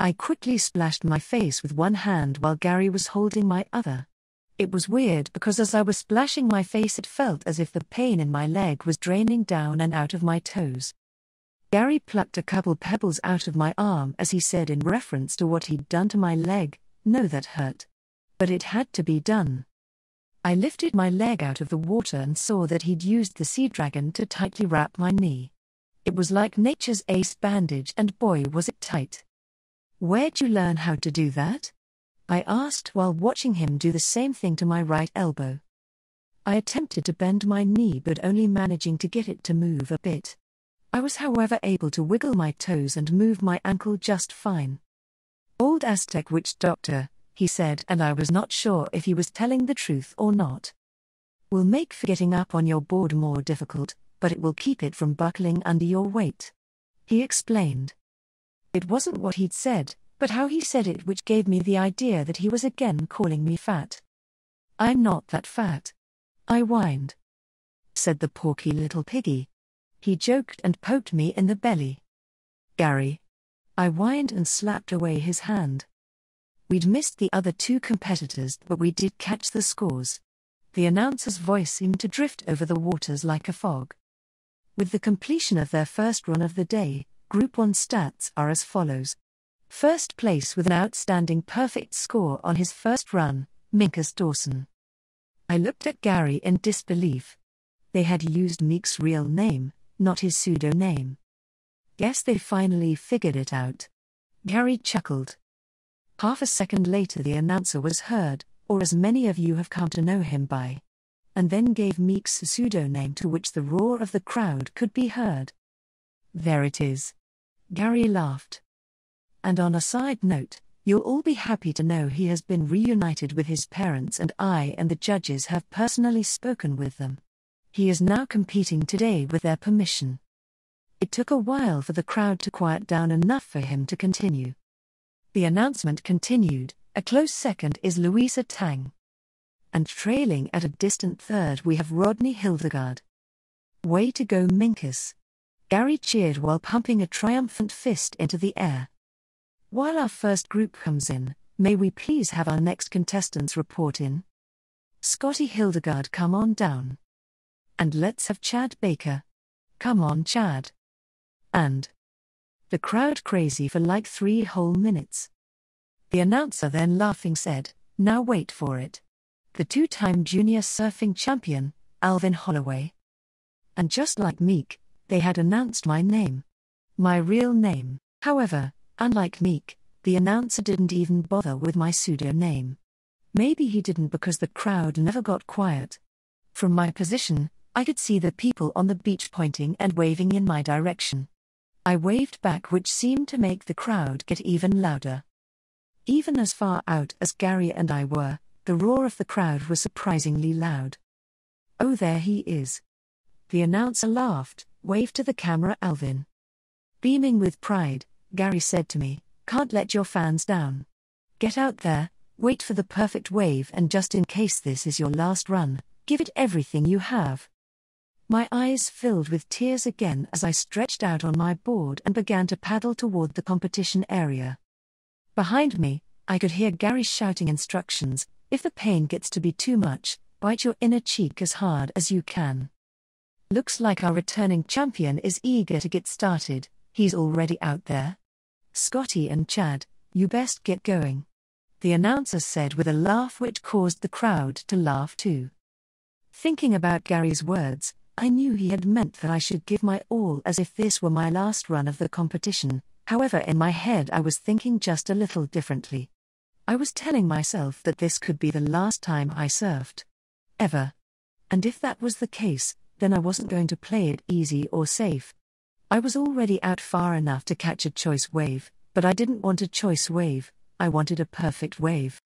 I quickly splashed my face with one hand while Gary was holding my other. It was weird because as I was splashing my face it felt as if the pain in my leg was draining down and out of my toes. Gary plucked a couple pebbles out of my arm as he said in reference to what he'd done to my leg, "No, that hurt. But it had to be done." I lifted my leg out of the water and saw that he'd used the sea dragon to tightly wrap my knee. It was like nature's ace bandage and boy was it tight. "Where'd you learn how to do that?" I asked while watching him do the same thing to my right elbow. I attempted to bend my knee but only managing to get it to move a bit. I was however able to wiggle my toes and move my ankle just fine. "Old Aztec witch doctor," he said, and I was not sure if he was telling the truth or not. "Will make getting up on your board more difficult, but it will keep it from buckling under your weight," he explained. It wasn't what he'd said, but how he said it which gave me the idea that he was again calling me fat. "I'm not that fat," I whined. "Said the porky little piggy." He joked and poked me in the belly. "Gary." I whined and slapped away his hand. We'd missed the other two competitors, but we did catch the scores. The announcer's voice seemed to drift over the waters like a fog. With the completion of their first run of the day, Group 1 stats are as follows. First place with an outstanding perfect score on his first run, Minkus Dawson. I looked at Gary in disbelief. They had used Meek's real name, not his pseudo-name. Guess they finally figured it out. Gary chuckled. Half a second later the announcer was heard, or as many of you have come to know him by, and then gave Meek's pseudo-name to which the roar of the crowd could be heard. "There it is." Gary laughed. "And on a side note, you'll all be happy to know he has been reunited with his parents and I and the judges have personally spoken with them. He is now competing today with their permission." It took a while for the crowd to quiet down enough for him to continue. The announcement continued, "A close second is Louisa Tang. And trailing at a distant third we have Rodney Hildegard. Way to go Minkus." Gary cheered while pumping a triumphant fist into the air. "While our first group comes in, may we please have our next contestants report in? Scotty Hildegard, come on down. And let's have Chad Baker. Come on Chad." And the crowd crazy for like 3 whole minutes. The announcer then laughing said, "Now wait for it. The 2-time junior surfing champion, Alvin Holloway." And just like Meek, they had announced my name. My real name. However, unlike Meek, the announcer didn't even bother with my pseudo-name. Maybe he didn't because the crowd never got quiet. From my position, I could see the people on the beach pointing and waving in my direction. I waved back, which seemed to make the crowd get even louder. Even as far out as Gary and I were, the roar of the crowd was surprisingly loud. "Oh, there he is." The announcer laughed, waved to the camera Alvin. Beaming with pride, Gary said to me, "Can't let your fans down. Get out there, wait for the perfect wave, and just in case this is your last run, give it everything you have." My eyes filled with tears again as I stretched out on my board and began to paddle toward the competition area. Behind me, I could hear Gary shouting instructions, "If the pain gets to be too much, bite your inner cheek as hard as you can." Looks like our returning champion is eager to get started. He's already out there. "Scotty and Chad, you best get going," the announcer said with a laugh which caused the crowd to laugh too. Thinking about Gary's words, I knew he had meant that I should give my all as if this were my last run of the competition. However, in my head I was thinking just a little differently. I was telling myself that this could be the last time I surfed. Ever. And if that was the case, then I wasn't going to play it easy or safe. I was already out far enough to catch a choice wave, but I didn't want a choice wave, I wanted a perfect wave.